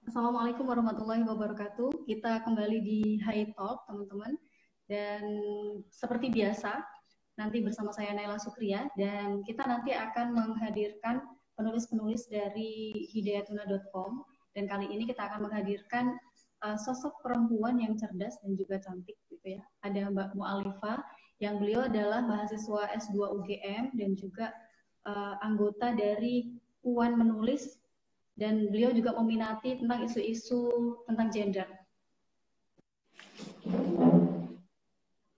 Assalamualaikum warahmatullahi wabarakatuh. Kita kembali di High Talk, teman-teman. Dan seperti biasa, nanti bersama saya Naila Sukria, dan kita nanti akan menghadirkan penulis-penulis dari hidayatuna.com. Dan kali ini kita akan menghadirkan sosok perempuan yang cerdas dan juga cantik, gitu ya. Ada Mbak Mu'alifah, yang beliau adalah mahasiswa S2 UGM dan juga anggota dari Puan Menulis, dan beliau juga meminati tentang isu-isu tentang gender.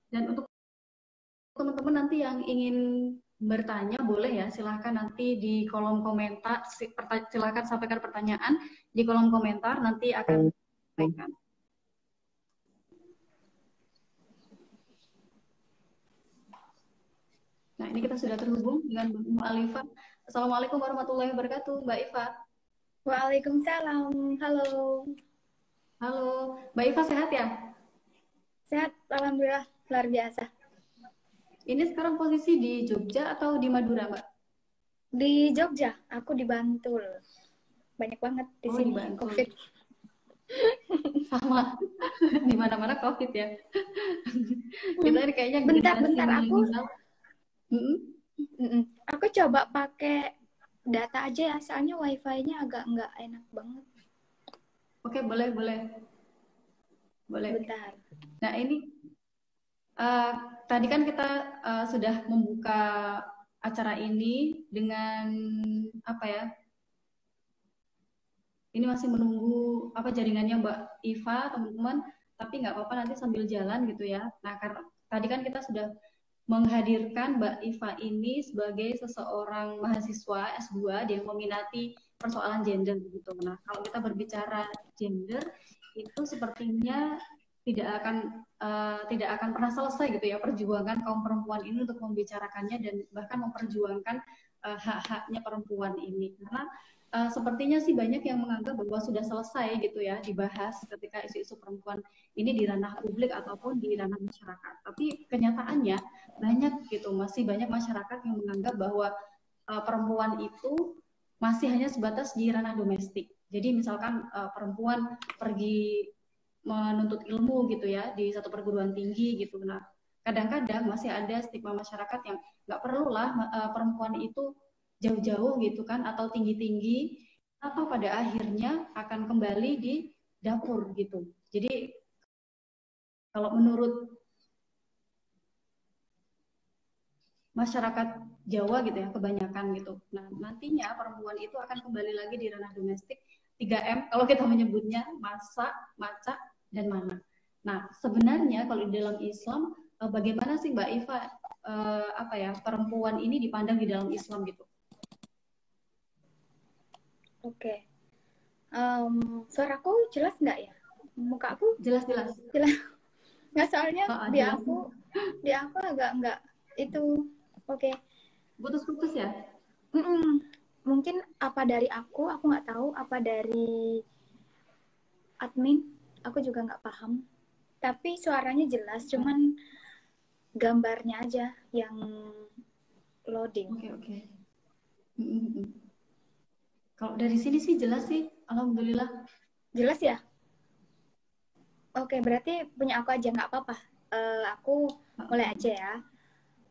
Dan untuk teman-teman nanti yang ingin bertanya, boleh ya, silahkan nanti di kolom komentar, silahkan sampaikan pertanyaan di kolom komentar, nanti akan sampaikan. Nah, ini kita sudah terhubung dengan Mbak Alifah. Assalamualaikum warahmatullahi wabarakatuh, Mbak Iva. Waalaikumsalam, halo. Halo, Mbak Iva sehat ya? Sehat, alhamdulillah, luar biasa. Ini sekarang posisi di Jogja atau di Madura, Mbak? Di Jogja, aku di Bantul. Banyak banget di sini COVID. Sama, di mana-mana COVID ya. Kita ini kayaknya bentar aku. Aku coba pakai data aja ya, soalnya wifi-nya agak nggak enak banget. Oke, boleh. Bentar. Nah, ini tadi kan kita sudah membuka acara ini dengan apa ya? Ini masih menunggu apa jaringannya Mbak Iva, teman-teman. Tapi nggak apa-apa, nanti sambil jalan gitu ya. Nah, karena tadi kan kita sudah menghadirkan Mbak Iva ini sebagai seseorang mahasiswa S2 yang meminati persoalan gender gitu. Nah, kalau kita berbicara gender itu sepertinya tidak akan pernah selesai gitu ya perjuangan kaum perempuan ini untuk membicarakannya dan bahkan memperjuangkan hak-haknya perempuan ini, karena sepertinya sih banyak yang menganggap bahwa sudah selesai gitu ya dibahas ketika isu-isu perempuan ini di ranah publik ataupun di ranah masyarakat. Tapi kenyataannya masih banyak masyarakat yang menganggap bahwa perempuan itu masih hanya sebatas di ranah domestik. Jadi misalkan perempuan pergi menuntut ilmu gitu ya di satu perguruan tinggi gitu. Nah, kadang-kadang masih ada stigma masyarakat yang nggak perlulah perempuan itu jauh-jauh gitu kan atau tinggi-tinggi, atau pada akhirnya akan kembali di dapur gitu. Jadi kalau menurut masyarakat Jawa gitu ya kebanyakan gitu. Nah, nantinya perempuan itu akan kembali lagi di ranah domestik, 3M kalau kita menyebutnya, masak, maca, dan mana. Nah, sebenarnya kalau di dalam Islam bagaimana sih Mbak Iva perempuan ini dipandang di dalam Islam gitu? Oke. Suaraku jelas nggak ya? Muka aku jelas. Nggak, soalnya di aku agak nggak itu. Oke. Putus-putus ya? Mungkin apa dari aku nggak tahu, apa dari admin, aku juga nggak paham. Tapi suaranya jelas, cuman gambarnya aja yang loading. Oke. Kalau dari sini sih jelas sih, alhamdulillah. Jelas ya? Oke, berarti punya aku aja nggak apa-apa. Aku mulai aja ya.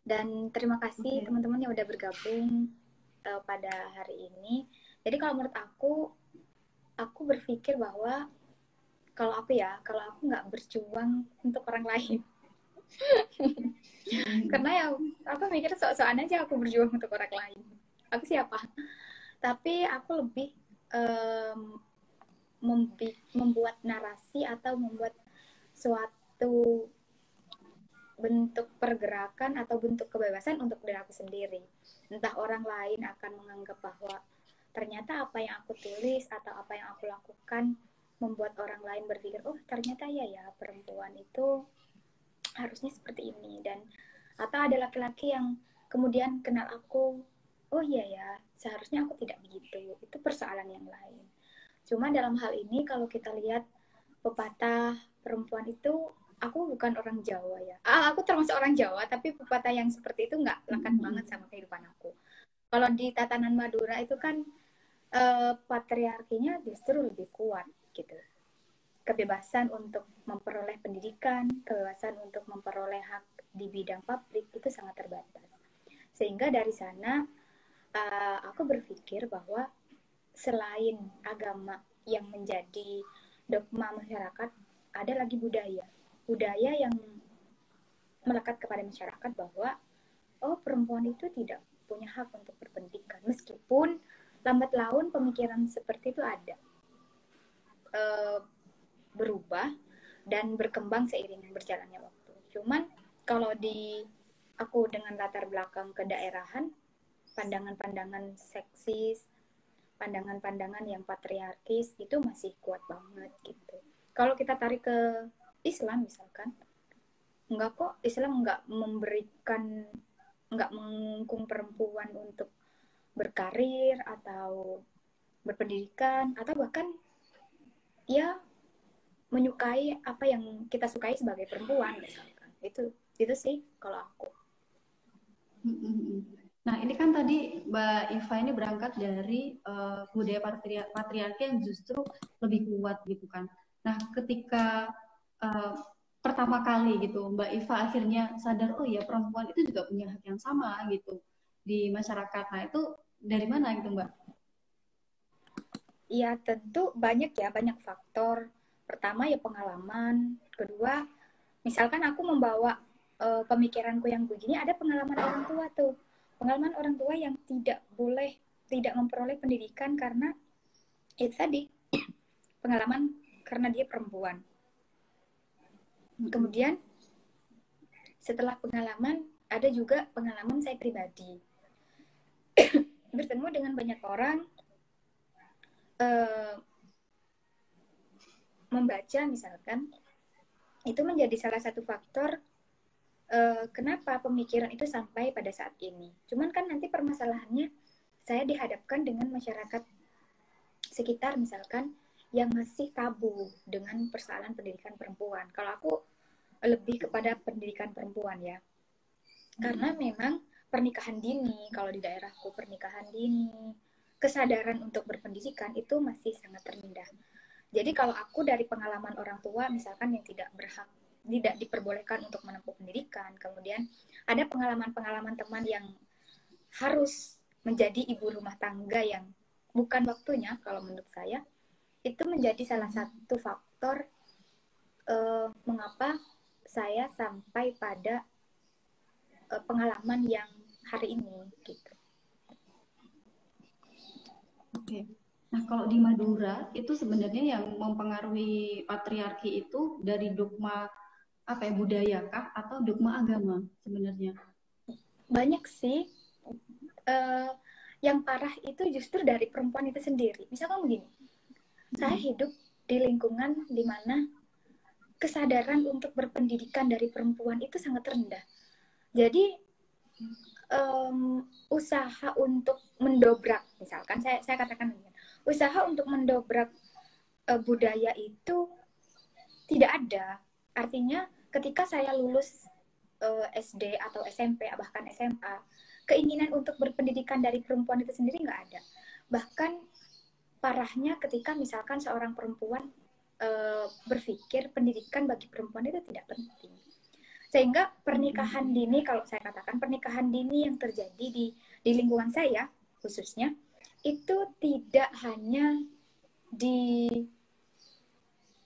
Dan terima kasih teman-teman yang udah bergabung pada hari ini. Jadi kalau menurut aku berpikir bahwa kalau aku nggak berjuang untuk orang lain. Karena ya aku mikir sok-sokan aja aku berjuang untuk orang lain. Aku siapa? Tapi aku lebih membuat narasi atau membuat suatu bentuk pergerakan atau bentuk kebebasan untuk diri aku sendiri. Entah orang lain akan menganggap bahwa ternyata apa yang aku tulis atau apa yang aku lakukan membuat orang lain berpikir, oh ternyata ya perempuan itu harusnya seperti ini. Dan atau ada laki-laki yang kemudian kenal aku, oh iya ya seharusnya aku tidak begitu. Itu persoalan yang lain. Cuma dalam hal ini kalau kita lihat pepatah perempuan itu, aku bukan orang Jawa ya. Aku termasuk orang Jawa, tapi pepatah yang seperti itu nggak lekat banget sama kehidupan aku. Kalau di tatanan Madura itu kan patriarkinya justru lebih kuat. kebebasan untuk memperoleh pendidikan, kebebasan untuk memperoleh hak di bidang publik itu sangat terbatas. Sehingga dari sana aku berpikir bahwa selain agama yang menjadi dogma masyarakat, ada lagi budaya. Budaya yang melekat kepada masyarakat bahwa perempuan itu tidak punya hak untuk berpendidikan. Meskipun lambat laun pemikiran seperti itu ada. Berubah dan berkembang seiring berjalannya waktu. Cuman kalau di aku dengan latar belakang kedaerahan, pandangan-pandangan seksis, pandangan-pandangan yang patriarkis itu masih kuat banget gitu. Kalau kita tarik ke Islam misalkan, enggak kok, Islam enggak mengungkung perempuan untuk berkarir atau berpendidikan atau bahkan ya menyukai apa yang kita sukai sebagai perempuan misalkan. Itu sih kalau aku. Nah, ini kan tadi Mbak Iva ini berangkat dari budaya patriarki yang justru lebih kuat gitu kan. Nah, ketika pertama kali gitu Mbak Iva akhirnya sadar, oh ya perempuan itu juga punya hak yang sama gitu di masyarakat. Nah, itu dari mana gitu Mbak? Ya tentu banyak faktor. Pertama ya pengalaman, kedua misalkan aku membawa pemikiranku yang begini, ada pengalaman orang tua tuh. Pengalaman orang tua yang tidak memperoleh pendidikan karena itu tadi, pengalaman karena dia perempuan. Kemudian setelah pengalaman, ada juga pengalaman saya pribadi. Bertemu dengan banyak orang, membaca misalkan, itu menjadi salah satu faktor kenapa pemikiran itu sampai pada saat ini. Cuman kan nanti permasalahannya saya dihadapkan dengan masyarakat sekitar misalkan yang masih tabu dengan persoalan pendidikan perempuan. Kalau aku lebih kepada pendidikan perempuan ya. Karena memang pernikahan dini, kalau di daerahku pernikahan dini, kesadaran untuk berpendidikan itu masih sangat rendah. Jadi kalau aku dari pengalaman orang tua misalkan yang tidak diperbolehkan untuk menempuh pendidikan, kemudian ada pengalaman-pengalaman teman yang harus menjadi ibu rumah tangga yang bukan waktunya, kalau menurut saya itu menjadi salah satu faktor mengapa saya sampai pada pengalaman yang hari ini gitu. Oke. Nah, kalau di Madura itu sebenarnya yang mempengaruhi patriarki itu dari dogma apa ya, budaya kah atau dogma agama sebenarnya? Banyak sih. Yang parah itu justru dari perempuan itu sendiri. Misalkan begini, saya hidup di lingkungan di mana kesadaran untuk berpendidikan dari perempuan itu sangat rendah. Jadi usaha untuk mendobrak, misalkan saya katakan begini, usaha untuk mendobrak budaya itu tidak ada. Artinya ketika saya lulus SD atau SMP bahkan SMA, keinginan untuk berpendidikan dari perempuan itu sendiri nggak ada. Bahkan parahnya ketika misalkan seorang perempuan berpikir pendidikan bagi perempuan itu tidak penting. Sehingga pernikahan dini, kalau saya katakan pernikahan dini yang terjadi di lingkungan saya khususnya, itu tidak hanya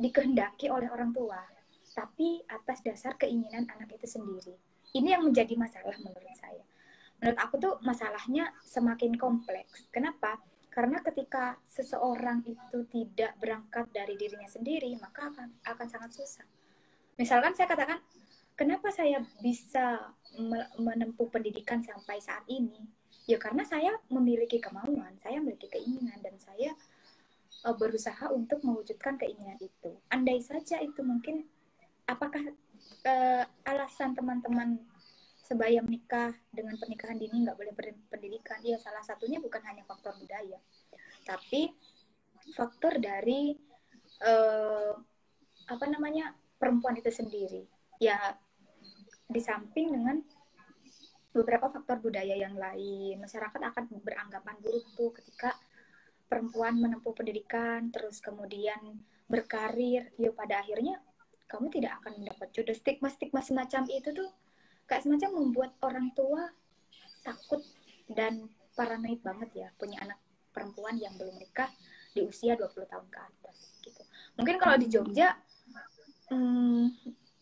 dikehendaki oleh orang tua, tapi atas dasar keinginan anak itu sendiri. Ini yang menjadi masalah menurut saya. Menurut aku tuh masalahnya semakin kompleks. Kenapa? Karena ketika seseorang itu tidak berangkat dari dirinya sendiri, maka akan sangat susah. Misalkan saya katakan, kenapa saya bisa menempuh pendidikan sampai saat ini? Ya karena saya memiliki kemauan, saya memiliki keinginan, dan saya berusaha untuk mewujudkan keinginan itu. Andai saja itu mungkin, apakah alasan teman-teman sebaya menikah dengan pernikahan dini nggak boleh berpendidikan? Ya salah satunya bukan hanya faktor budaya, tapi faktor dari perempuan itu sendiri. Ya di samping dengan beberapa faktor budaya yang lain, masyarakat akan beranggapan buruk tuh ketika perempuan menempuh pendidikan, terus kemudian berkarir, ya pada akhirnya kamu tidak akan mendapat jodoh. Stigma-stigma semacam itu tuh kayak semacam membuat orang tua takut dan paranoid banget ya punya anak perempuan yang belum menikah di usia 20 tahun ke atas gitu. Mungkin kalau di Jogja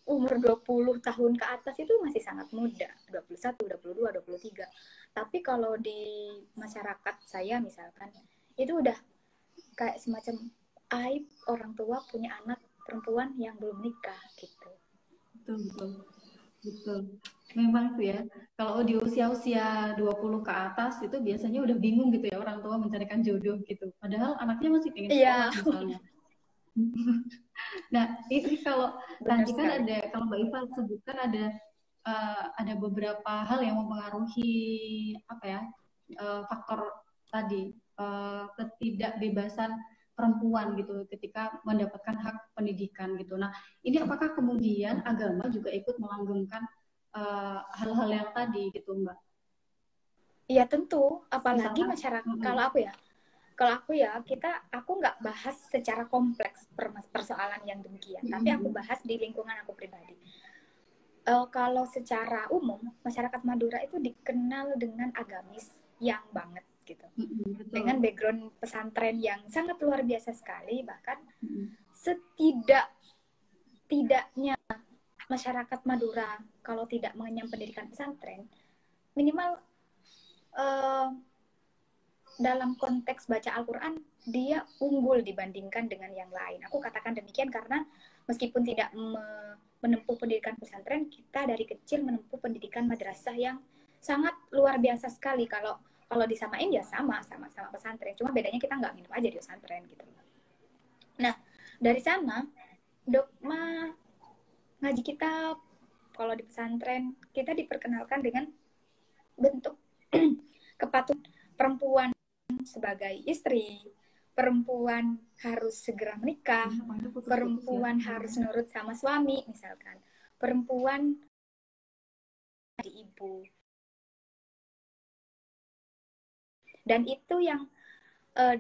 umur 20 tahun ke atas itu masih sangat muda, 21, 22, 23. Tapi kalau di masyarakat saya misalkan, itu udah kayak semacam aib orang tua punya anak perempuan yang belum nikah gitu. Betul. Memang tuh ya, kalau di usia-usia 20 ke atas itu biasanya udah bingung gitu ya orang tua mencarikan jodoh gitu. Padahal anaknya masih pengen sekolah misalnya. Nah, ini kalau tadi kan ada, kalau Mbak Iva sebutkan ada beberapa hal yang mempengaruhi apa ya faktor tadi ketidakbebasan perempuan gitu ketika mendapatkan hak pendidikan gitu. Nah, ini apakah kemudian agama juga ikut melanggengkan hal-hal yang tadi gitu, Mbak? Iya tentu, apalagi masyarakat. Kalau aku ya, aku nggak bahas secara kompleks persoalan yang demikian, tapi aku bahas di lingkungan aku pribadi. Kalau secara umum, masyarakat Madura itu dikenal dengan agamis yang banget gitu. Dengan background pesantren yang sangat luar biasa sekali, bahkan tidaknya masyarakat Madura kalau tidak mengenyam pendidikan pesantren, minimal dalam konteks baca Al-Quran dia unggul dibandingkan dengan yang lain. Aku katakan demikian karena meskipun tidak menempuh pendidikan pesantren, kita dari kecil menempuh pendidikan madrasah yang sangat luar biasa sekali. Kalau disamain ya sama pesantren, cuma bedanya kita nggak nginep aja di pesantren gitu. Nah, dari sana dogma ngaji kitab, kalau di pesantren kita diperkenalkan dengan bentuk kepatuhan perempuan sebagai istri, perempuan harus segera menikah, perempuan harus nurut sama suami misalkan, perempuan jadi ibu. Dan itu yang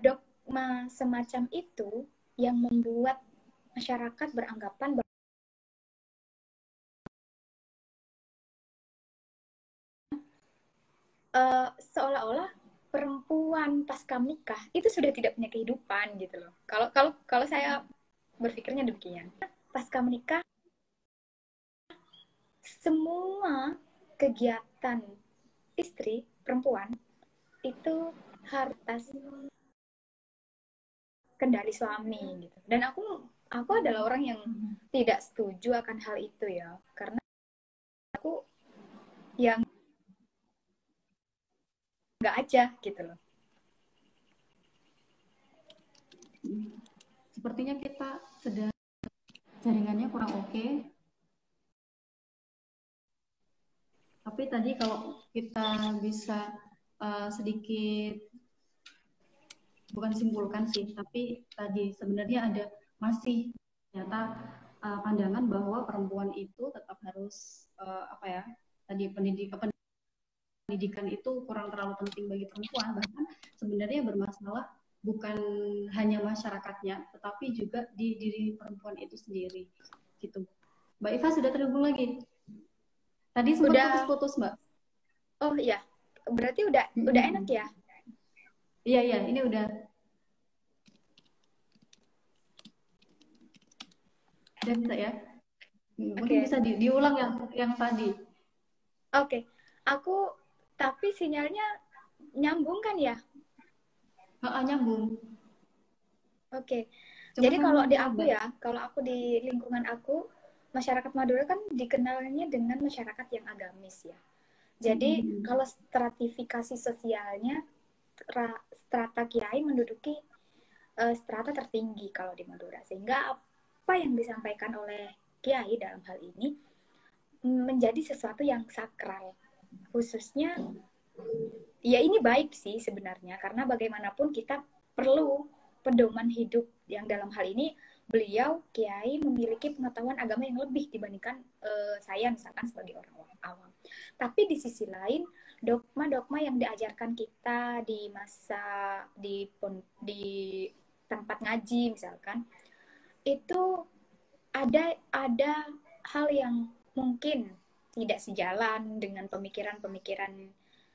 dogma semacam itu yang membuat masyarakat beranggapan bahwa seolah-olah perempuan pasca menikah itu sudah tidak punya kehidupan gitu loh. Kalau saya berpikirnya demikian. Pasca menikah semua kegiatan istri perempuan itu harus kendali suami gitu. Dan aku adalah orang yang tidak setuju akan hal itu ya, karena aku yang nggak aja gitu loh. Sepertinya kita sedang jaringannya kurang oke. Tapi tadi kalau kita bisa sedikit bukan simpulkan sih, tapi tadi sebenarnya ada masih ternyata pandangan bahwa perempuan itu tetap harus apa ya tadi pendidikan itu kurang terlalu penting bagi perempuan, bahkan sebenarnya bermasalah bukan hanya masyarakatnya tetapi juga di diri perempuan itu sendiri gitu. Mbak Iva sudah terhubung lagi? Tadi sempat putus-putus, Mbak. Oh iya, berarti udah enak ya? Iya, ini udah. Udah bisa ya? Mungkin bisa diulang yang tadi. Oke. Tapi sinyalnya nyambung kan ya? Nyambung. Oke. Jadi kalau di aku ya, kalau aku di lingkungan aku, masyarakat Madura kan dikenalnya dengan masyarakat yang agamis ya. Jadi kalau stratifikasi sosialnya, strata kiai menduduki strata tertinggi kalau di Madura. Sehingga apa yang disampaikan oleh kiai dalam hal ini menjadi sesuatu yang sakral. Khususnya, ya ini baik sih sebenarnya, karena bagaimanapun kita perlu pedoman hidup yang dalam hal ini beliau kiai memiliki pengetahuan agama yang lebih dibandingkan saya misalkan sebagai orang awam. Tapi di sisi lain dogma-dogma yang diajarkan kita di masa di tempat ngaji misalkan, itu ada hal yang mungkin tidak sejalan dengan pemikiran-pemikiran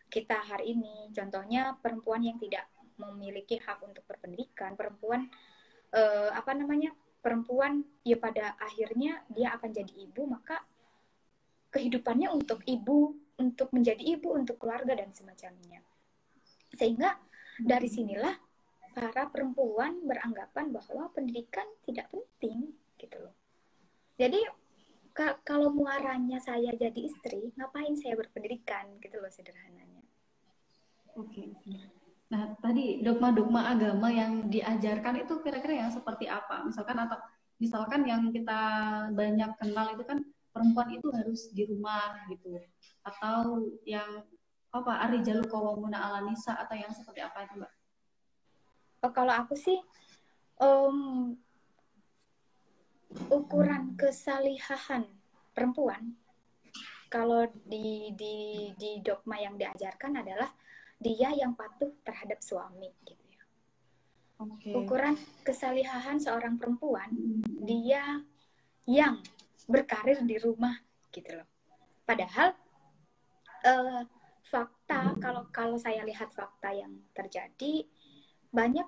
kita hari ini. Contohnya perempuan yang tidak memiliki hak untuk berpendidikan, perempuan perempuan ya pada akhirnya dia akan jadi ibu, maka kehidupannya untuk ibu, untuk menjadi ibu, untuk keluarga dan semacamnya. Sehingga dari sinilah para perempuan beranggapan bahwa pendidikan tidak penting gitu loh. Jadi kalau muaranya saya jadi istri, ngapain saya berpendidikan gitu loh sederhananya. Oke. Nah, tadi dogma-dogma agama yang diajarkan itu kira-kira yang seperti apa? Misalkan yang kita banyak kenal itu kan perempuan itu harus di rumah gitu. Atau yang apa Ar-rijalu qawwamuna 'alan nisa atau yang seperti apa itu, Mbak? Kalau aku sih ukuran kesalihahan perempuan kalau di dogma yang diajarkan adalah dia yang patuh terhadap suami gitu ya. Okay. Ukuran kesalihahan seorang perempuan dia yang berkarir di rumah gitu loh. Padahal fakta kalau saya lihat fakta yang terjadi banyak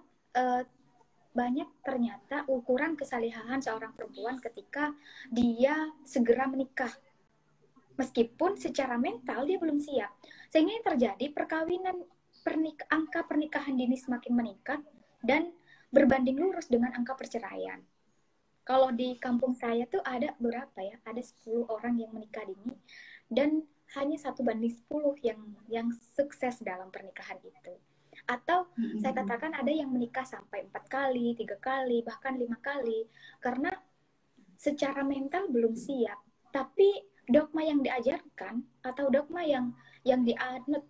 ternyata ukuran kesalihahan seorang perempuan ketika dia segera menikah. Meskipun secara mental dia belum siap. Sehingga yang terjadi angka pernikahan dini semakin meningkat dan berbanding lurus dengan angka perceraian. Kalau di kampung saya tuh ada berapa ya? Ada 10 orang yang menikah dini dan hanya 1:10 yang sukses dalam pernikahan itu. Atau saya katakan ada yang menikah sampai 4 kali, 3 kali, bahkan 5 kali. Karena secara mental belum siap. Tapi dogma yang diajarkan atau dogma yang dianut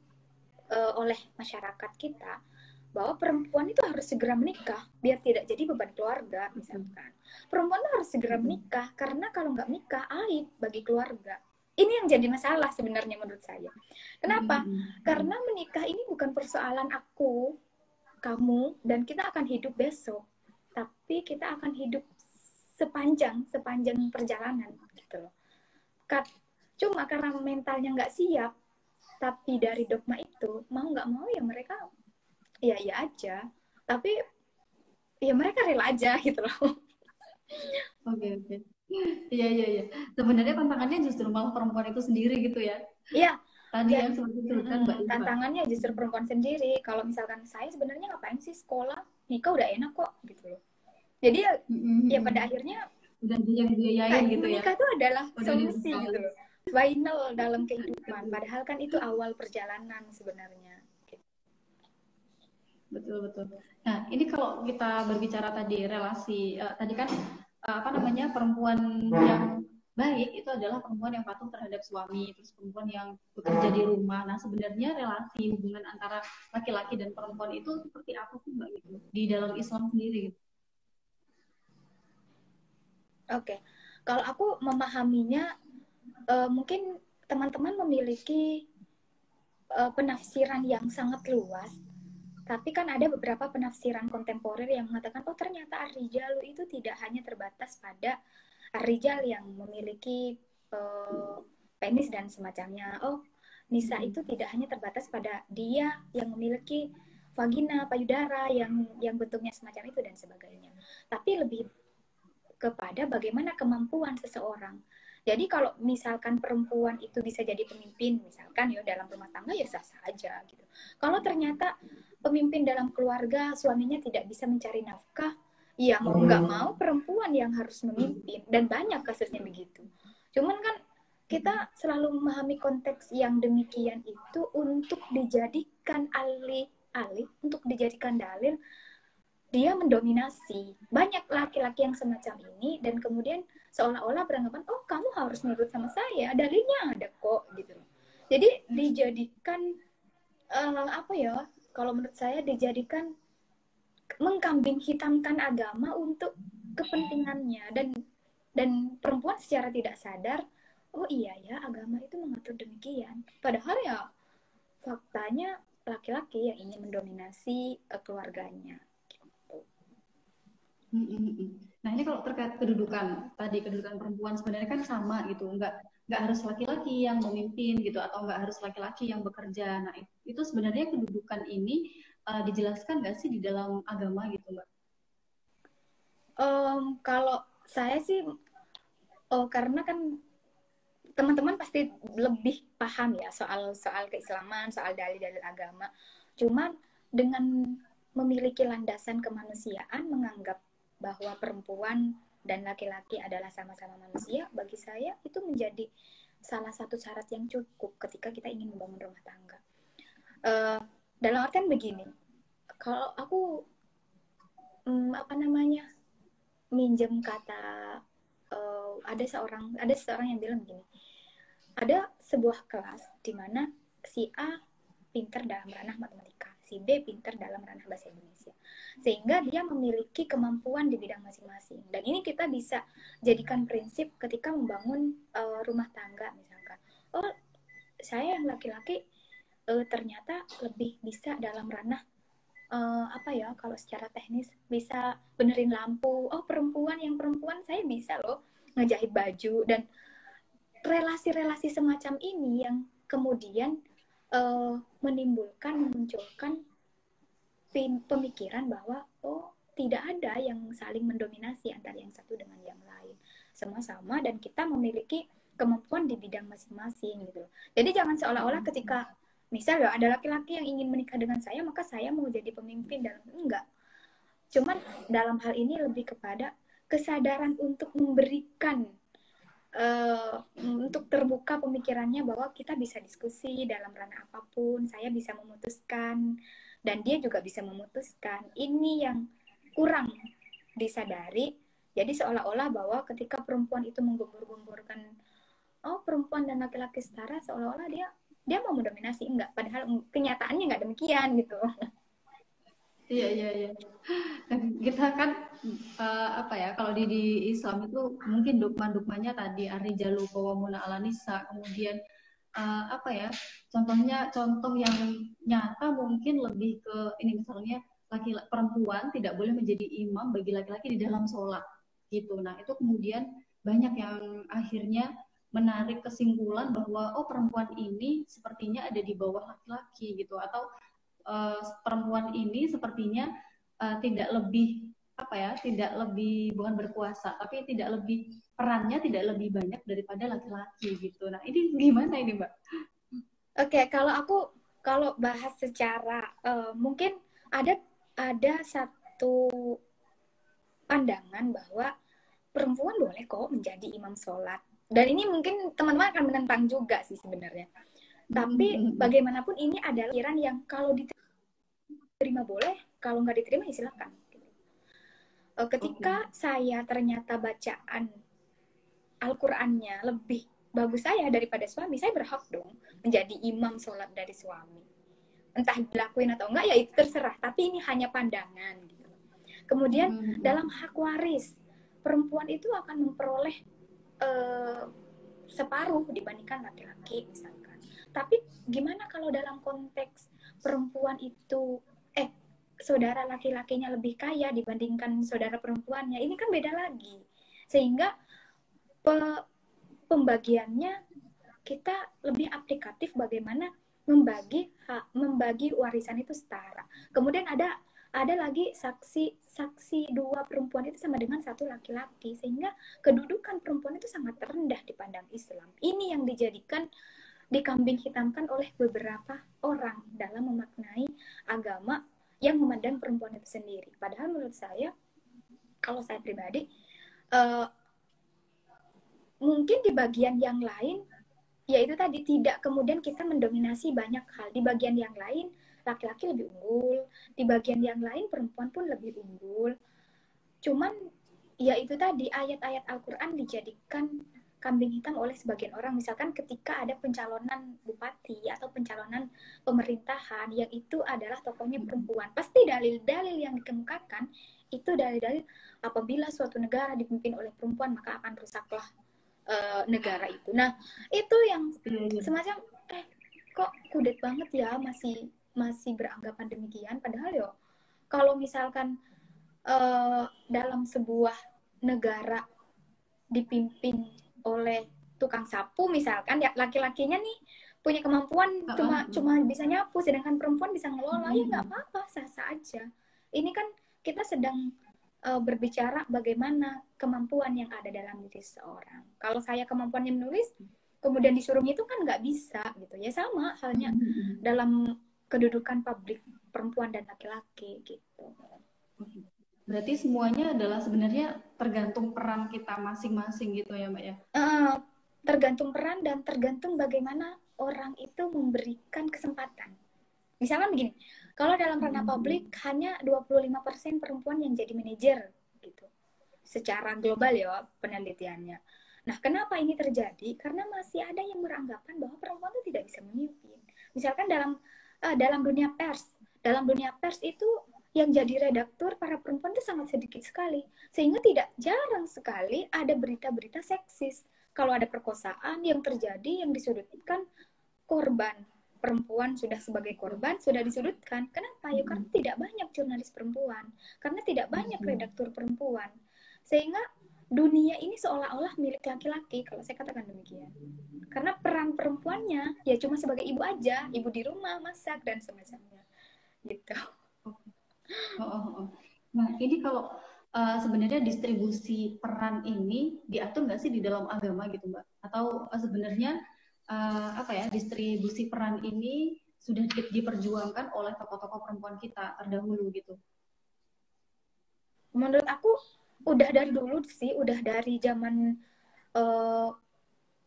oleh masyarakat kita, bahwa perempuan itu harus segera menikah biar tidak jadi beban keluarga misalkan. Perempuan itu harus segera menikah karena kalau nggak menikah aib bagi keluarga. Ini yang jadi masalah sebenarnya menurut saya. Kenapa? Karena menikah ini bukan persoalan aku, kamu, dan kita akan hidup besok. Tapi kita akan hidup sepanjang perjalanan gitu loh. Cuma karena mentalnya nggak siap, tapi dari dogma itu, mau nggak mau ya mereka iya aja. Tapi ya mereka rela aja gitu loh. Oke. Iya. Sebenarnya tantangannya justru malah perempuan itu sendiri gitu ya. Iya. Tadi yang seperti itu kan Mbak Iva. Tantangannya justru perempuan sendiri. Kalau misalkan saya sebenarnya ngapain sih sekolah? Nikah udah enak kok gitu loh. Jadi ya pada akhirnya udah yang biayain gitu ya. Nikah itu adalah solusi gitu loh. Final dalam kehidupan. Padahal kan itu awal perjalanan sebenarnya. Betul. Nah, ini kalau kita berbicara tadi relasi, tadi kan perempuan yang baik itu adalah perempuan yang patuh terhadap suami, terus perempuan yang bekerja di rumah. Nah, sebenarnya relasi hubungan antara laki-laki dan perempuan itu seperti apa sih Mbak gitu di dalam Islam sendiri? Oke. Kalau aku memahaminya mungkin teman-teman memiliki penafsiran yang sangat luas. Tapi kan ada beberapa penafsiran kontemporer yang mengatakan, oh ternyata ar-rijalu itu tidak hanya terbatas pada ar-rijal yang memiliki penis dan semacamnya. Oh, nisa itu tidak hanya terbatas pada dia yang memiliki vagina, payudara, yang bentuknya semacam itu dan sebagainya. Tapi lebih kepada bagaimana kemampuan seseorang. Jadi kalau misalkan perempuan itu bisa jadi pemimpin, misalkan ya dalam rumah tangga ya sah-sah aja gitu. Kalau ternyata pemimpin dalam keluarga suaminya tidak bisa mencari nafkah, ya mau nggak mau perempuan yang harus memimpin, dan banyak kasusnya begitu. Cuman kan kita selalu memahami konteks yang demikian itu untuk dijadikan alih-alih, untuk dijadikan dalil dia mendominasi. Banyak laki-laki yang semacam ini dan kemudian seolah-olah beranggapan, oh kamu harus nurut sama saya, dalilnya ada kok gitu. Jadi dijadikan kalau menurut saya dijadikan mengkambing hitamkan agama untuk kepentingannya, dan perempuan secara tidak sadar, oh iya ya agama itu mengatur demikian. Padahal ya faktanya laki-laki yang ingin mendominasi keluarganya. Nah ini kalau terkait kedudukan tadi, kedudukan perempuan sebenarnya kan sama gitu, nggak harus laki-laki yang memimpin gitu, atau nggak harus laki-laki yang bekerja. Nah itu sebenarnya kedudukan ini dijelaskan nggak sih di dalam agama gitu Mbak? Kalau saya sih, karena kan teman-teman pasti lebih paham ya soal keislaman, soal dalil-dalil agama. Cuman dengan memiliki landasan kemanusiaan, menganggap bahwa perempuan dan laki-laki adalah sama-sama manusia, bagi saya itu menjadi salah satu syarat yang cukup ketika kita ingin membangun rumah tangga. Dalam artian begini, kalau aku minjem kata, ada seorang yang bilang begini, ada sebuah kelas di mana si A pinter dalam ranah matematika, si B pinter dalam ranah bahasa Indonesia, sehingga dia memiliki kemampuan di bidang masing-masing. Dan ini kita bisa jadikan prinsip ketika membangun rumah tangga. Misalkan, oh saya yang laki-laki ternyata lebih bisa dalam ranah kalau secara teknis bisa benerin lampu. Oh perempuan saya bisa loh ngejahit baju. Dan relasi-relasi semacam ini yang kemudian memunculkan pemikiran bahwa tidak ada yang saling mendominasi antara yang satu dengan yang lain, sama-sama, dan kita memiliki kemampuan di bidang masing-masing gitu. Jadi jangan seolah-olah ketika misal ya ada laki-laki yang ingin menikah dengan saya maka saya mau jadi pemimpin, dalam enggak. Cuman dalam hal ini lebih kepada kesadaran untuk memberikan untuk terbuka pemikirannya bahwa kita bisa diskusi dalam ranah apapun, saya bisa memutuskan dan dia juga bisa memutuskan. Ini yang kurang disadari. Jadi seolah-olah bahwa ketika perempuan itu menggembur-gemburkan perempuan dan laki-laki setara, seolah-olah dia mau mendominasi. Enggak, padahal kenyataannya enggak demikian gitu. Iya. Dan kita kan kalau di Islam itu mungkin dogma-dogmanya tadi ar-rijalu qawwamuna 'alan nisa, kemudian contoh yang nyata mungkin lebih ke ini, misalnya perempuan tidak boleh menjadi imam bagi laki-laki di dalam sholat gitu. Nah itu kemudian banyak yang akhirnya menarik kesimpulan bahwa perempuan ini sepertinya ada di bawah laki-laki gitu, atau perempuan ini sepertinya tidak lebih bukan berkuasa, tapi perannya tidak lebih banyak daripada laki-laki gitu. Nah ini gimana ini Mbak? Oke, kalau bahas secara mungkin ada satu pandangan bahwa perempuan boleh kok menjadi imam sholat, dan ini mungkin teman-teman akan menentang juga sih sebenarnya. Tapi bagaimanapun ini adalah pikiran yang kalau diterima boleh, kalau nggak diterima ya silakan. Ketika saya ternyata bacaan Al-Qur'annya lebih bagus saya daripada suami, saya berhak dong menjadi imam sholat dari suami. Entah dilakuin atau enggak ya itu terserah, tapi ini hanya pandangan gitu. Kemudian dalam hak waris, perempuan itu akan memperoleh separuh dibandingkan laki-laki misalkan. Tapi gimana kalau dalam konteks perempuan itu saudara laki-lakinya lebih kaya dibandingkan saudara perempuannya? Ini kan beda lagi. Sehingga pembagiannya kita lebih aplikatif bagaimana membagi warisan itu setara. Kemudian ada lagi saksi dua perempuan itu sama dengan satu laki-laki, sehingga kedudukan perempuan itu sangat rendah di pandang Islam. Ini yang dijadikan dikambing hitamkan oleh beberapa orang dalam memaknai agama yang memandang perempuan itu sendiri. Padahal menurut saya, kalau saya pribadi, mungkin di bagian yang lain, yaitu tadi tidak kemudian kita mendominasi banyak hal. Di bagian yang lain laki-laki lebih unggul, di bagian yang lain perempuan pun lebih unggul. Cuman ya itu tadi, ayat-ayat Al-Quran dijadikan kambing hitam oleh sebagian orang. Misalkan ketika ada pencalonan bupati atau pencalonan pemerintahan yang itu adalah tokohnya perempuan, pasti dalil-dalil yang dikemukakan itu dalil-dalil apabila suatu negara dipimpin oleh perempuan maka akan rusaklah negara itu. Nah itu yang semacam kok kudet banget ya, masih beranggapan demikian. Padahal yo kalau misalkan dalam sebuah negara dipimpin oleh tukang sapu misalkan, ya laki-lakinya nih punya kemampuan cuma bisa nyapu, sedangkan perempuan bisa ngelola, ya nggak apa-apa, sah-sah aja. Ini kan kita sedang berbicara bagaimana kemampuan yang ada dalam diri seseorang. Kalau saya kemampuannya menulis, kemudian disuruh itu kan nggak bisa gitu ya. Sama halnya dalam kedudukan publik perempuan dan laki-laki gitu. Berarti semuanya adalah sebenarnya tergantung peran kita masing-masing gitu ya Mbak ya? Tergantung peran dan tergantung bagaimana orang itu memberikan kesempatan. Misalkan begini, kalau dalam ranah publik hanya 25% perempuan yang jadi manajer gitu. Secara global ya penelitiannya. Nah, kenapa ini terjadi? Karena masih ada yang beranggapan bahwa perempuan itu tidak bisa memimpin. Misalkan dalam dunia pers. Dalam dunia pers itu yang jadi redaktur para perempuan itu sangat sedikit sekali. Sehingga tidak jarang sekali ada berita-berita seksis. Kalau ada perkosaan yang terjadi, yang disudutkan korban. Perempuan sudah sebagai korban, sudah disudutkan. Kenapa? Ya karena tidak banyak jurnalis perempuan. Karena tidak banyak redaktur perempuan. Sehingga dunia ini seolah-olah milik laki-laki, kalau saya katakan demikian. Karena peran perempuannya ya cuma sebagai ibu aja, ibu di rumah, masak, dan semacamnya. Gitu. Nah, ini kalau sebenarnya distribusi peran ini diatur nggak sih di dalam agama gitu Mbak? Atau sebenarnya distribusi peran ini sudah diperjuangkan oleh tokoh-tokoh perempuan kita terdahulu gitu? Menurut aku udah dari dulu sih, udah dari zaman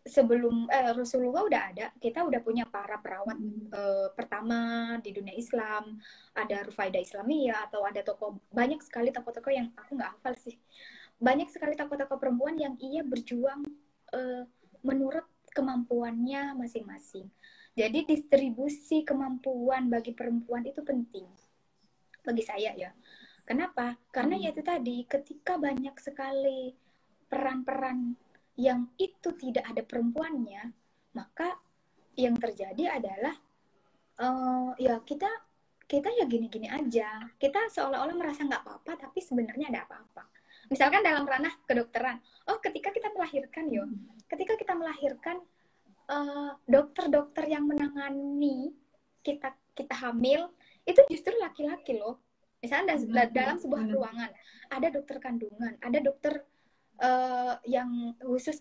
sebelum Rasulullah udah ada. Kita udah punya para perawat pertama di dunia Islam, ada Rufaidah Islamiyah, atau ada tokoh, banyak sekali tokoh-tokoh yang aku nggak hafal sih, banyak sekali tokoh-tokoh perempuan yang ia berjuang menurut kemampuannya masing-masing. Jadi distribusi kemampuan bagi perempuan itu penting bagi saya ya. Kenapa? Karena ya itu tadi, ketika banyak sekali peran-peran yang itu tidak ada perempuannya, maka yang terjadi adalah ya kita ya gini-gini aja. Kita seolah-olah merasa nggak apa-apa, tapi sebenarnya ada apa-apa. Misalkan dalam ranah kedokteran, ketika kita melahirkan ketika kita melahirkan, dokter-dokter yang menangani kita hamil itu justru laki-laki loh. Misalnya dalam sebuah ruangan ada dokter kandungan, ada dokter yang khusus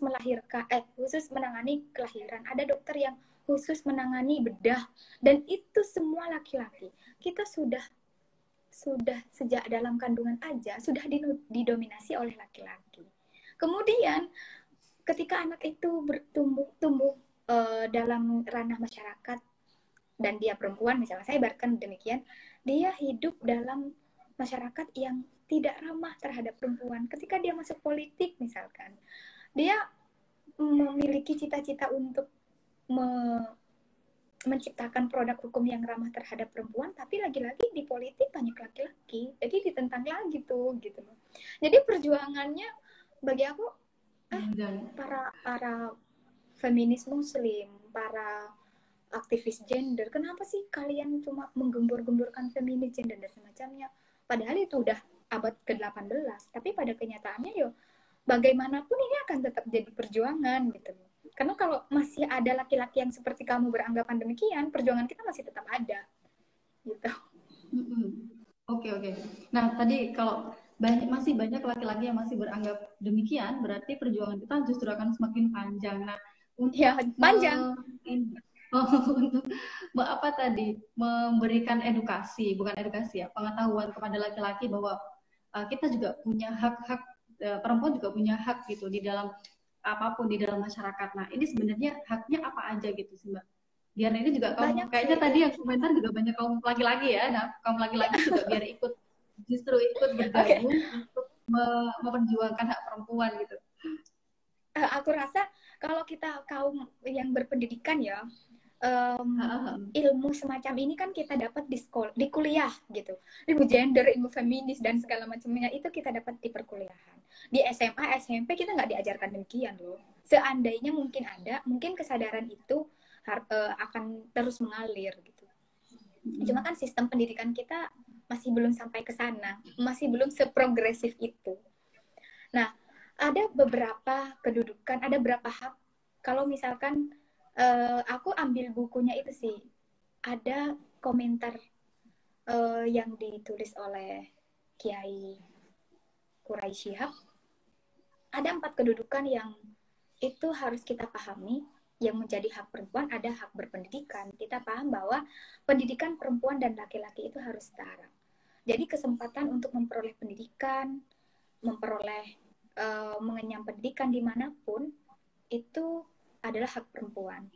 khusus menangani kelahiran, ada dokter yang khusus menangani bedah, dan itu semua laki-laki. Kita sudah sejak dalam kandungan aja sudah didominasi oleh laki-laki. Kemudian ketika anak itu tumbuh dalam ranah masyarakat dan dia perempuan, misalnya saya ibaratkan demikian, dia hidup dalam masyarakat yang tidak ramah terhadap perempuan. Ketika dia masuk politik misalkan, dia memiliki cita-cita untuk menciptakan produk hukum yang ramah terhadap perempuan, tapi lagi-lagi di politik banyak laki-laki, jadi ditentang lagi tuh gitu. Jadi perjuangannya bagi aku para feminis muslim, para aktivis gender, kenapa sih kalian cuma menggembur-gemburkan feminis gender dan semacamnya? Padahal itu udah abad ke-18, tapi pada kenyataannya bagaimanapun ini akan tetap jadi perjuangan gitu. Karena kalau masih ada laki-laki yang seperti kamu beranggapan demikian, perjuangan kita masih tetap ada gitu. Oke. Nah, tadi kalau masih banyak laki-laki yang masih beranggap demikian, berarti perjuangan kita justru akan semakin panjang. Nah, untuk panjang. Untuk apa tadi, memberikan pengetahuan kepada laki-laki bahwa kita juga punya hak-hak, perempuan juga punya hak gitu di dalam apapun di dalam masyarakat. Nah, ini sebenarnya haknya apa aja gitu sih Mbak? Biar ini juga kayaknya tadi yang komentar juga banyak kaum laki-laki ya. Nah, kaum laki-laki juga biar ikut bergabung untuk memperjuangkan hak perempuan gitu. Aku rasa kalau kita kaum yang berpendidikan ya, ilmu semacam ini kan kita dapat di kuliah gitu. Ilmu gender, ilmu feminis dan segala macamnya itu kita dapat di perkuliahan. Di SMA, SMP kita nggak diajarkan demikian loh. Seandainya mungkin kesadaran itu akan terus mengalir gitu. Cuma kan sistem pendidikan kita masih belum sampai ke sana, masih belum seprogresif itu. Nah, ada beberapa kedudukan, ada beberapa hak. Kalau misalkan aku ambil bukunya itu sih, ada komentar yang ditulis oleh Kiai Quraisy Shihab. Ada 4 kedudukan yang itu harus kita pahami. Yang menjadi hak perempuan, ada hak berpendidikan. Kita paham bahwa pendidikan perempuan dan laki-laki itu harus setara. Jadi kesempatan untuk memperoleh pendidikan, memperoleh mengenyam pendidikan dimanapun, itu adalah hak perempuan.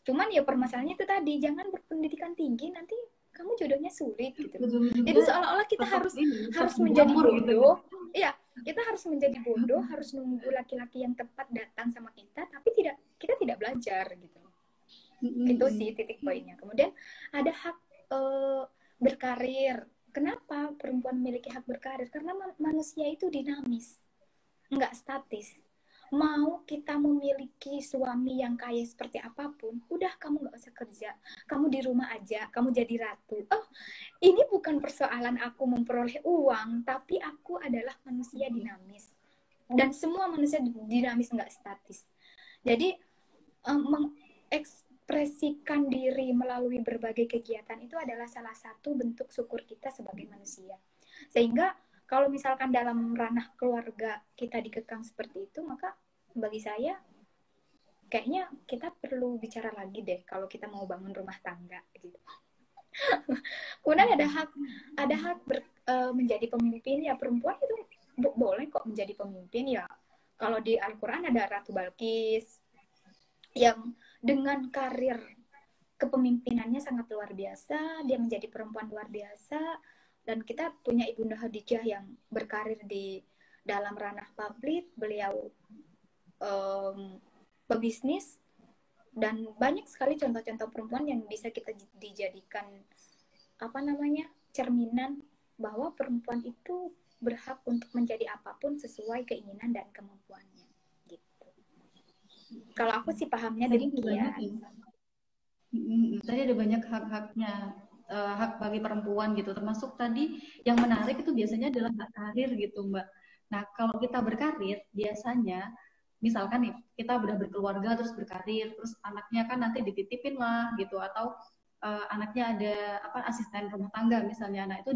Cuman ya permasalahannya itu tadi, jangan berpendidikan tinggi, nanti kamu jodohnya sulit gitu. Jadi seolah-olah kita harus menjadi bodoh. Iya, kita harus menjadi bodoh, harus nunggu laki-laki yang tepat datang sama kita, tapi kita tidak belajar gitu. Itu sih titik poinnya. Kemudian ada hak berkarir. Kenapa perempuan memiliki hak berkarir? Karena manusia itu dinamis, nggak statis. Mau kita memiliki suami yang kaya seperti apapun, udah kamu nggak usah kerja, kamu di rumah aja, kamu jadi ratu. Oh, ini bukan persoalan aku memperoleh uang, tapi aku adalah manusia dinamis. Dan semua manusia dinamis, nggak statis. Jadi mengekspresikan diri melalui berbagai kegiatan itu adalah salah satu bentuk syukur kita sebagai manusia. Sehingga kalau misalkan dalam ranah keluarga kita dikekang seperti itu, maka bagi saya kayaknya kita perlu bicara lagi deh kalau kita mau bangun rumah tangga gitu. Kemudian ada hak menjadi pemimpin. Ya perempuan itu boleh kok menjadi pemimpin ya. Kalau di Al-Quran ada Ratu Balkis yang dengan karir kepemimpinannya sangat luar biasa, dia menjadi perempuan luar biasa. Dan kita punya Ibunda Khadijah yang berkarir di dalam ranah publik, beliau pebisnis, dan banyak sekali contoh-contoh perempuan yang bisa kita dijadikan cerminan bahwa perempuan itu berhak untuk menjadi apapun sesuai keinginan dan kemampuannya. Gitu. Kalau aku sih pahamnya demikian. Tadi ada banyak hak-haknya, hak bagi perempuan gitu, termasuk tadi yang menarik itu biasanya adalah hak karir gitu Mbak. Nah kalau kita berkarir biasanya misalkan nih kita udah berkeluarga terus berkarir, terus anaknya kan nanti dititipin lah gitu, atau anaknya ada asisten rumah tangga misalnya. Nah itu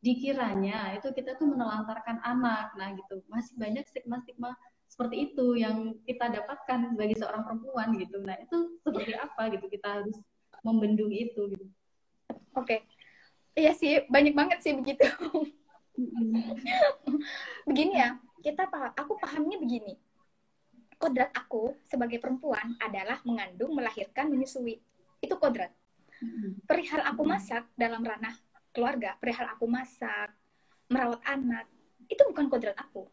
dikiranya itu kita tuh menelantarkan anak. Nah gitu masih banyak stigma-stigma seperti itu yang kita dapatkan sebagai seorang perempuan gitu. Nah itu seperti apa gitu, kita harus membendung itu gitu. Oke. Iya sih, banyak banget sih begitu. Begini ya, aku pahamnya begini. Kodrat aku sebagai perempuan adalah mengandung, melahirkan, menyusui. Itu kodrat. Perihal aku masak dalam ranah keluarga, perihal aku masak, merawat anak, itu bukan kodrat aku.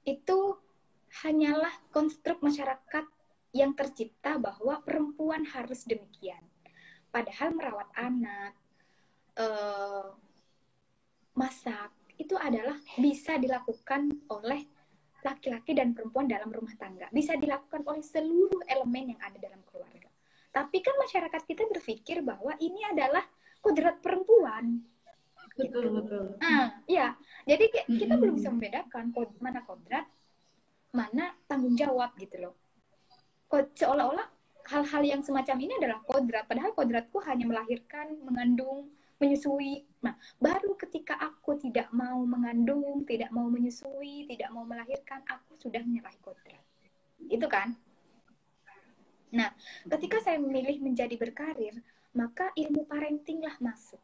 Itu hanyalah konstruk masyarakat yang tercipta bahwa perempuan harus demikian. Padahal merawat anak, masak, itu adalah bisa dilakukan oleh laki-laki dan perempuan dalam rumah tangga. Bisa dilakukan oleh seluruh elemen yang ada dalam keluarga. Tapi kan masyarakat kita berpikir bahwa ini adalah kodrat perempuan. Betul, betul. Ya. Jadi kita belum bisa membedakan mana kodrat, mana tanggung jawab gitu loh. Seolah-olah hal-hal yang semacam ini adalah kodrat, padahal kodratku hanya melahirkan, mengandung, menyusui. Nah, baru ketika aku tidak mau mengandung, tidak mau menyusui, tidak mau melahirkan, aku sudah menyalahi kodrat. Itu kan? Nah, ketika saya memilih menjadi berkarir, maka ilmu parenting lah masuk.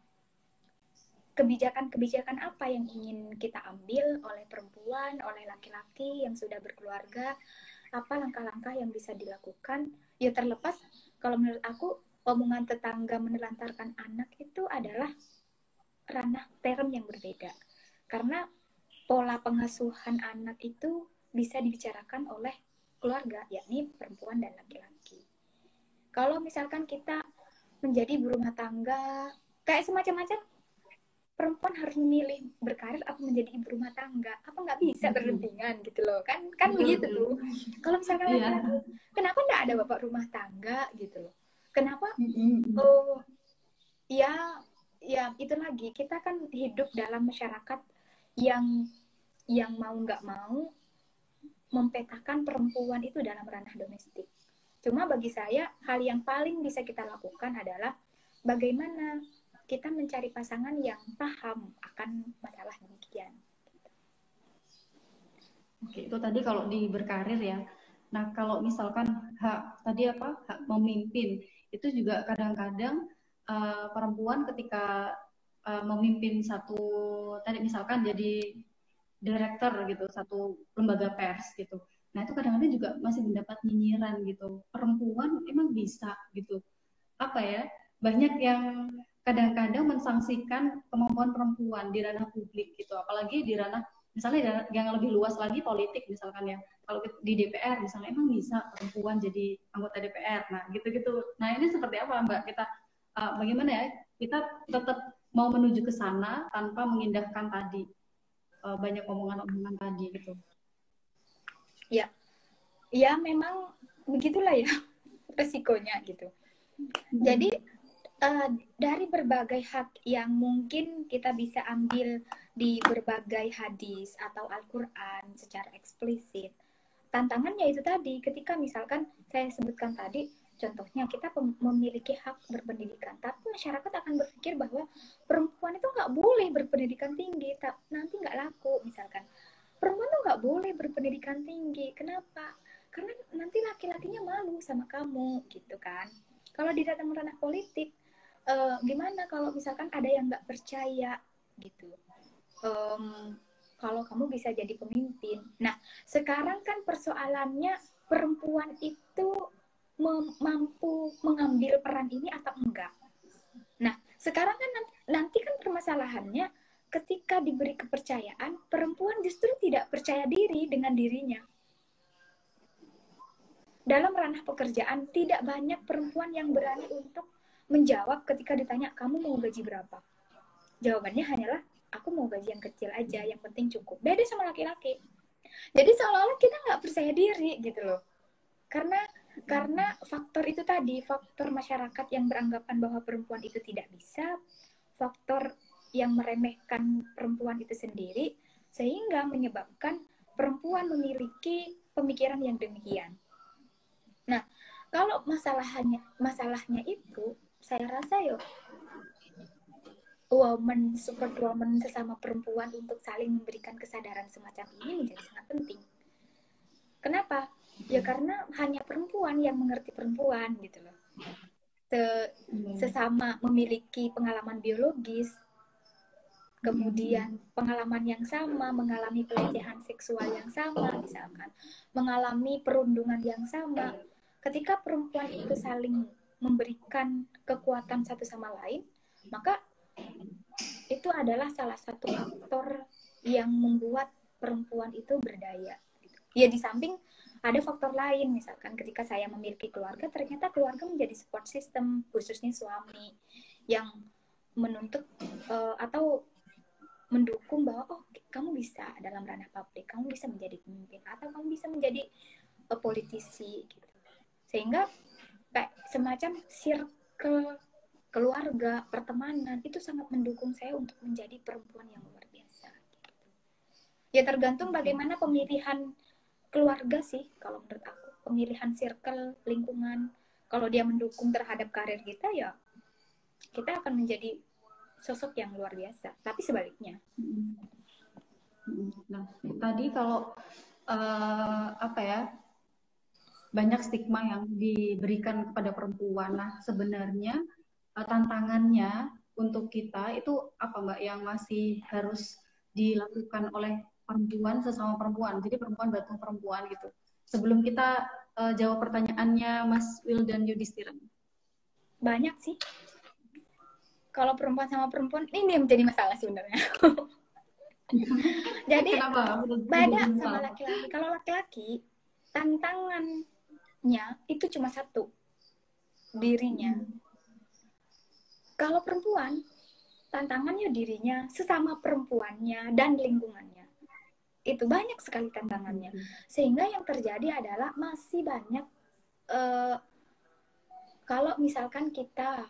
Kebijakan-kebijakan apa yang ingin kita ambil oleh perempuan, oleh laki-laki yang sudah berkeluarga, apa langkah-langkah yang bisa dilakukan. Ya terlepas, kalau menurut aku, omongan tetangga menelantarkan anak itu adalah ranah term yang berbeda. Karena pola pengasuhan anak itu bisa dibicarakan oleh keluarga, yakni perempuan dan laki-laki. Kalau misalkan kita menjadi ibu rumah tangga, kayak semacam-macam, perempuan harus memilih berkarir atau menjadi ibu rumah tangga, apa nggak bisa berdampingan gitu loh, kan begitu tuh. Kalau misalkan laki-laki, kenapa nggak ada bapak rumah tangga gitu loh, kenapa oh ya itu lagi, kita kan hidup dalam masyarakat yang mau nggak mau mempetakan perempuan itu dalam ranah domestik. Cuma bagi saya, hal yang paling bisa kita lakukan adalah bagaimana kita mencari pasangan yang paham akan masalah demikian. Oke, itu tadi kalau di berkarir ya. Nah, kalau misalkan hak memimpin, itu juga kadang-kadang perempuan ketika memimpin satu, tadi misalkan jadi direktur gitu, satu lembaga pers gitu. Nah, itu kadang-kadang juga masih mendapat nyinyiran gitu. Perempuan emang bisa gitu. Apa ya? Banyak yang kadang-kadang mensangsikan kemampuan perempuan di ranah publik gitu. Apalagi di ranah misalnya yang lebih luas lagi politik misalkan ya. Kalau di DPR misalnya emang bisa perempuan jadi anggota DPR. Nah, gitu-gitu. Nah, ini seperti apa Mbak? Kita bagaimana ya? Kita tetap mau menuju ke sana tanpa mengindahkan tadi banyak omongan-omongan tadi gitu. Ya memang begitulah ya resikonya gitu. Jadi dari berbagai hak yang mungkin kita bisa ambil di berbagai hadis atau Al-Quran secara eksplisit, tantangannya itu tadi, ketika misalkan saya sebutkan tadi, contohnya kita memiliki hak berpendidikan, tapi masyarakat akan berpikir bahwa perempuan itu nggak boleh berpendidikan tinggi, nanti nggak laku misalkan. Perempuan tuh nggak boleh berpendidikan tinggi, kenapa? Karena nanti laki-lakinya malu sama kamu gitu kan. Kalau di dalam ranah politik, gimana kalau misalkan ada yang nggak percaya gitu, kalau kamu bisa jadi pemimpin. Nah, sekarang kan persoalannya perempuan itu mampu mengambil peran ini atau enggak. Nah, sekarang kan nanti kan permasalahannya ketika diberi kepercayaan, perempuan justru tidak percaya diri dengan dirinya. Dalam ranah pekerjaan, tidak banyak perempuan yang berani untuk menjawab ketika ditanya, kamu mau gaji berapa? Jawabannya hanyalah, aku mau gaji yang kecil aja, yang penting cukup. Beda sama laki-laki. Jadi seolah-olah kita nggak percaya diri gitu loh. Karena faktor itu tadi, faktor masyarakat yang beranggapan bahwa perempuan itu tidak bisa, faktor yang meremehkan perempuan itu sendiri, sehingga menyebabkan perempuan memiliki pemikiran yang demikian. Nah, kalau masalahnya itu, saya rasa support woman sesama perempuan untuk saling memberikan kesadaran semacam ini menjadi sangat penting. Kenapa? Ya karena hanya perempuan yang mengerti perempuan gitu loh. Sesama memiliki pengalaman biologis, kemudian pengalaman yang sama, mengalami pelecehan seksual yang sama, misalkan mengalami perundungan yang sama. Ketika perempuan itu saling memberikan kekuatan satu sama lain, maka itu adalah salah satu faktor yang membuat perempuan itu berdaya. Ya di samping ada faktor lain, misalkan ketika saya memiliki keluarga, ternyata keluarga menjadi support system, khususnya suami yang menuntut atau mendukung bahwa kamu bisa dalam ranah publik, kamu bisa menjadi pemimpin, atau kamu bisa menjadi politisi gitu. Sehingga kayak semacam circle keluarga, pertemanan itu sangat mendukung saya untuk menjadi perempuan yang luar biasa. Ya tergantung bagaimana pemilihan keluarga sih kalau menurut aku, pemilihan circle, lingkungan. Kalau dia mendukung terhadap karir kita, ya kita akan menjadi sosok yang luar biasa. Tapi sebaliknya. Nah, tadi kalau banyak stigma yang diberikan kepada perempuan. Nah, sebenarnya tantangannya untuk kita itu apa Mbak yang masih harus dilakukan oleh perempuan sesama perempuan. Jadi perempuan bantu perempuan gitu. Sebelum kita jawab pertanyaannya Mas Wil dan Yudhistira. Banyak sih. Kalau perempuan sama perempuan ini yang menjadi masalah sebenarnya. Jadi beda sama laki-laki. Kalau laki-laki tantangannya itu cuma satu, dirinya. Kalau perempuan tantangannya dirinya, sesama perempuannya, dan lingkungannya. Itu banyak sekali tantangannya. Sehingga yang terjadi adalah masih banyak kalau misalkan kita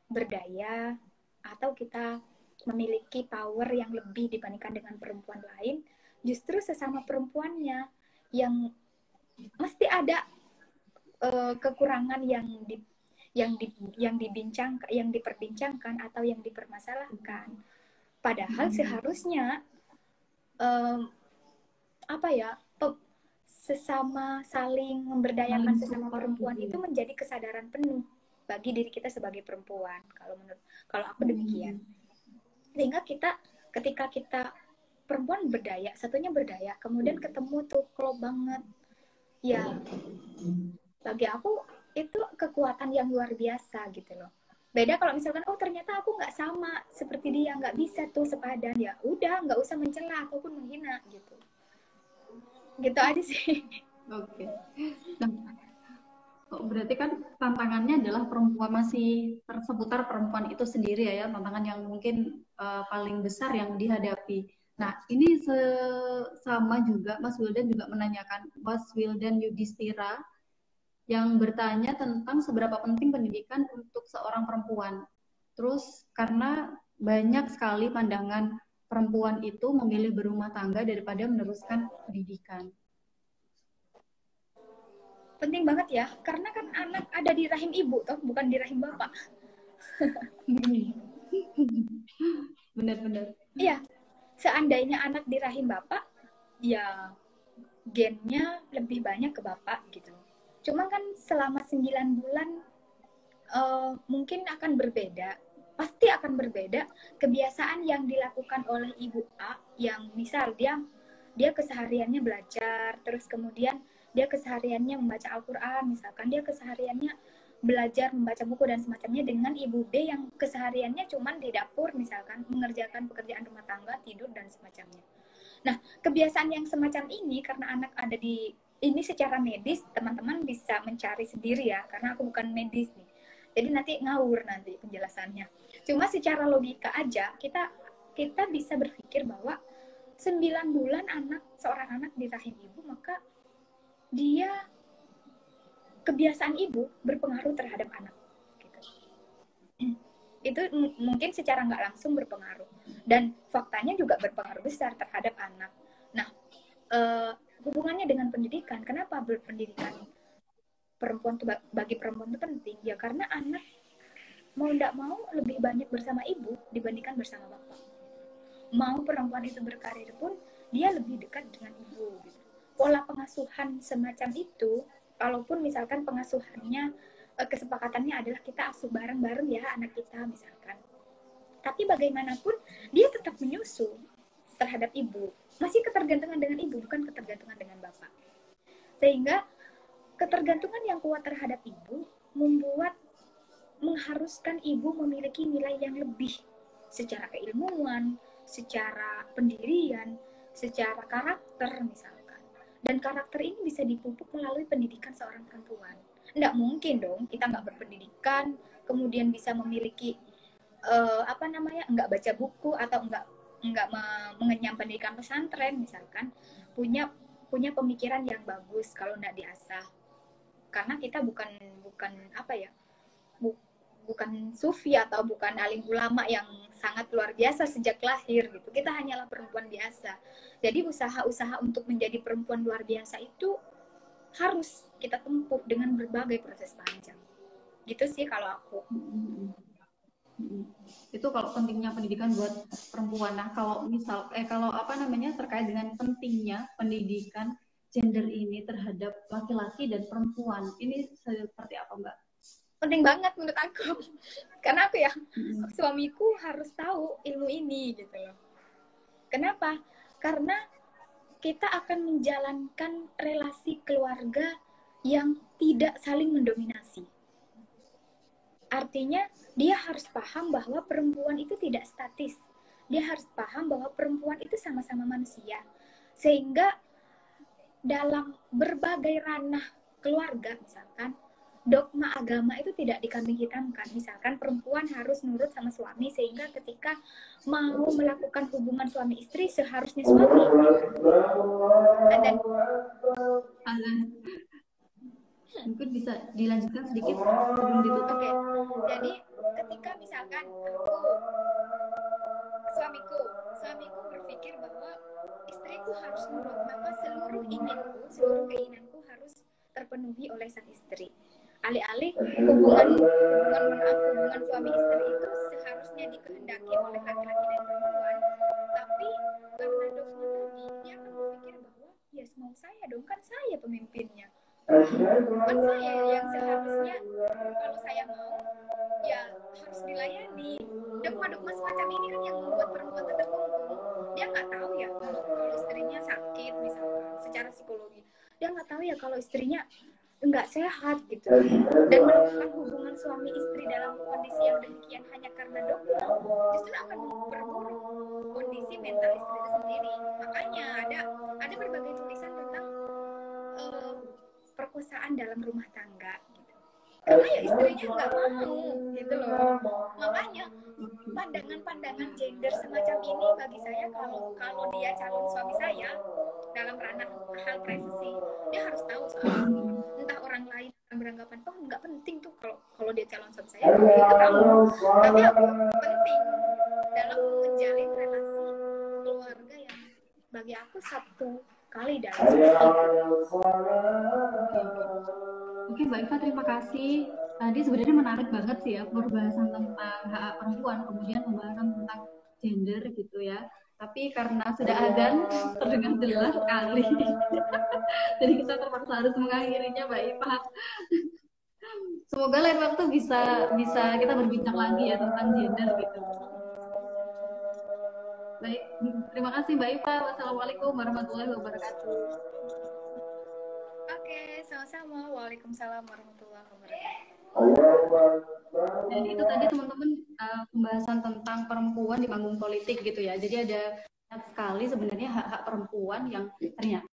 berdaya atau kita memiliki power yang lebih dibandingkan dengan perempuan lain, justru sesama perempuannya yang mesti ada kekurangan yang diperbincangkan atau yang dipermasalahkan. Padahal seharusnya sesama saling memberdayakan sesama perempuan itu menjadi kesadaran penuh bagi diri kita sebagai perempuan. Kalau aku demikian. Sehingga ketika kita perempuan berdaya, satunya berdaya, kemudian ketemu tuh klop banget. Ya, bagi aku itu kekuatan yang luar biasa gitu loh. Beda kalau misalkan, oh ternyata aku nggak sama seperti dia, nggak bisa tuh sepadan, ya udah nggak usah mencela ataupun menghina gitu. Gitu aja sih. Oke. Nah, berarti kan tantangannya adalah perempuan, masih seputar perempuan itu sendiri ya, tantangan yang mungkin paling besar yang dihadapi. Nah, ini sama juga Mas Wildan juga menanyakan, Mas Wildan Yudhistira yang bertanya tentang seberapa penting pendidikan untuk seorang perempuan. Terus karena banyak sekali pandangan perempuan itu memilih berumah tangga daripada meneruskan pendidikan. Penting banget ya, karena kan anak ada di rahim ibu toh, bukan di rahim bapak. Benar-benar. Iya, seandainya anak di rahim bapak, ya gennya lebih banyak ke bapak gitu. Cuma kan selama 9 bulan mungkin akan berbeda. Pasti akan berbeda kebiasaan yang dilakukan oleh ibu A, yang misal dia kesehariannya belajar, terus kemudian dia kesehariannya membaca Al-Quran, misalkan dia kesehariannya belajar membaca buku dan semacamnya, dengan ibu B yang kesehariannya cuman di dapur misalkan mengerjakan pekerjaan rumah tangga, tidur dan semacamnya. Nah, kebiasaan yang semacam ini karena anak ada di ini secara medis, teman-teman bisa mencari sendiri ya, karena aku bukan medis nih. Jadi nanti ngawur nanti penjelasannya. Cuma secara logika aja kita bisa berpikir bahwa 9 bulan seorang anak di rahim ibu, maka dia kebiasaan ibu berpengaruh terhadap anak. Gitu. Itu mungkin secara nggak langsung berpengaruh. Dan faktanya juga berpengaruh besar terhadap anak. Nah, hubungannya dengan pendidikan, kenapa berpendidikan perempuan tuh, bagi perempuan itu penting? Ya karena anak mau tidak mau lebih banyak bersama ibu dibandingkan bersama bapak. Mau perempuan itu berkarir pun dia lebih dekat dengan ibu. Gitu. Pola pengasuhan semacam itu, walaupun misalkan pengasuhannya kesepakatannya adalah kita asuh bareng-bareng ya anak kita misalkan, tapi bagaimanapun dia tetap menyusu terhadap ibu, masih ketergantungan dengan ibu, bukan ketergantungan dengan bapak. Sehingga ketergantungan yang kuat terhadap ibu mengharuskan ibu memiliki nilai yang lebih secara keilmuan, secara pendirian, secara karakter misalkan. Dan karakter ini bisa dipupuk melalui pendidikan seorang perempuan. Nggak mungkin dong kita nggak berpendidikan, kemudian bisa memiliki nggak baca buku atau nggak mengenyam pendidikan pesantren misalkan, punya pemikiran yang bagus kalau nggak diasah. Karena kita bukan bukan sufi atau bukan alim ulama yang sangat luar biasa sejak lahir gitu. Kita hanyalah perempuan biasa. Jadi usaha-usaha untuk menjadi perempuan luar biasa itu harus kita tempuh dengan berbagai proses panjang. Gitu sih kalau aku. Itu kalau pentingnya pendidikan buat perempuan. Nah, kalau terkait dengan pentingnya pendidikan gender ini terhadap laki-laki dan perempuan, ini seperti apa, Mbak? Penting banget menurut aku. Karena aku ya, suamiku harus tahu ilmu ini gitu loh. Kenapa? Karena kita akan menjalankan relasi keluarga yang tidak saling mendominasi. Artinya, dia harus paham bahwa perempuan itu tidak statis. Dia harus paham bahwa perempuan itu sama-sama manusia. Sehingga dalam berbagai ranah keluarga misalkan, dogma agama itu tidak dikambing hitamkan. Misalkan perempuan harus nurut sama suami sehingga ketika mau melakukan hubungan suami istri seharusnya suami. Azan. Mungkin bisa dilanjutkan sedikit sebelum ditutup. Oke. Jadi ketika misalkan suamiku berpikir bahwa istriku harus nurut, maka seluruh keinginanku harus terpenuhi oleh sang istri. Alih-alih hubungan suami istri itu seharusnya dikehendaki oleh laki-laki dan perempuan, tapi karena dogma tadi dia akan berpikir bahwa ya mau saya dong, kan saya pemimpinnya, kan saya yang seharusnya kalau saya mau ya harus dilayani. Dogma-dogma semacam ini kan yang membuat perempuan tetap ngomong. Dia nggak tahu ya kalau istrinya sakit misalkan secara psikologi, dia nggak tahu ya kalau istrinya nggak sehat gitu, dan melakukan hubungan suami istri dalam kondisi yang demikian hanya karena dogma justru akan memperburuk kondisi mental istri itu sendiri. Makanya ada berbagai tulisan tentang perkosaan dalam rumah tangga gitu. Karena ya istrinya nggak mau gitu loh. Makanya pandangan-pandangan gender semacam ini bagi saya, kalau dia calon suami saya dalam ranah hal privasi, dia harus tahu soal ini. Entah orang lain akan beranggapan oh nggak penting tuh kalau dia calon suami saya, itu kamu. Tapi yang penting dalam menjalin relasi keluarga yang bagi aku satu kali dalam hidup. Oke, Mbak Iva, terima kasih. Tadi sebenarnya menarik banget sih ya pembahasan tentang hak perempuan, kemudian pembahasan tentang gender gitu ya. Tapi karena sudah azan terdengar jelas sekali, jadi kita terpaksa harus mengakhirinya, Mbak Iva. Semoga lain waktu bisa kita berbincang lagi ya tentang gender gitu. Baik, terima kasih Mbak Iva. Wassalamualaikum warahmatullahi wabarakatuh. Oke, sama-sama. Waalaikumsalam warahmatullahi wabarakatuh. Dan itu tadi teman-teman pembahasan tentang perempuan di panggung politik gitu ya. Jadi ada banyak sekali sebenarnya hak-hak perempuan yang ternyata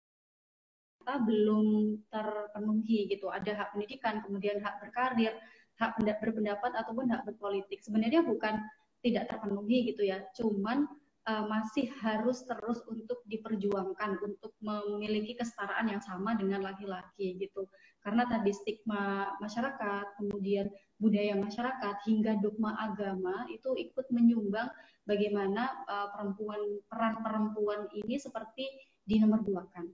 belum terpenuhi gitu. Ada hak pendidikan, kemudian hak berkarir, hak berpendapat ataupun hak berpolitik. Sebenarnya bukan tidak terpenuhi gitu ya. Cuman masih harus terus untuk diperjuangkan untuk memiliki kesetaraan yang sama dengan laki-laki gitu. Karena tadi stigma masyarakat, kemudian budaya masyarakat hingga dogma agama itu ikut menyumbang bagaimana peran perempuan ini seperti dinomorduakan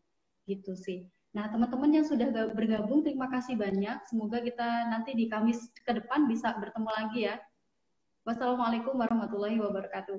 gitu sih. Nah, teman-teman yang sudah bergabung terima kasih banyak. Semoga kita nanti di Kamis ke depan bisa bertemu lagi ya. Wassalamualaikum warahmatullahi wabarakatuh.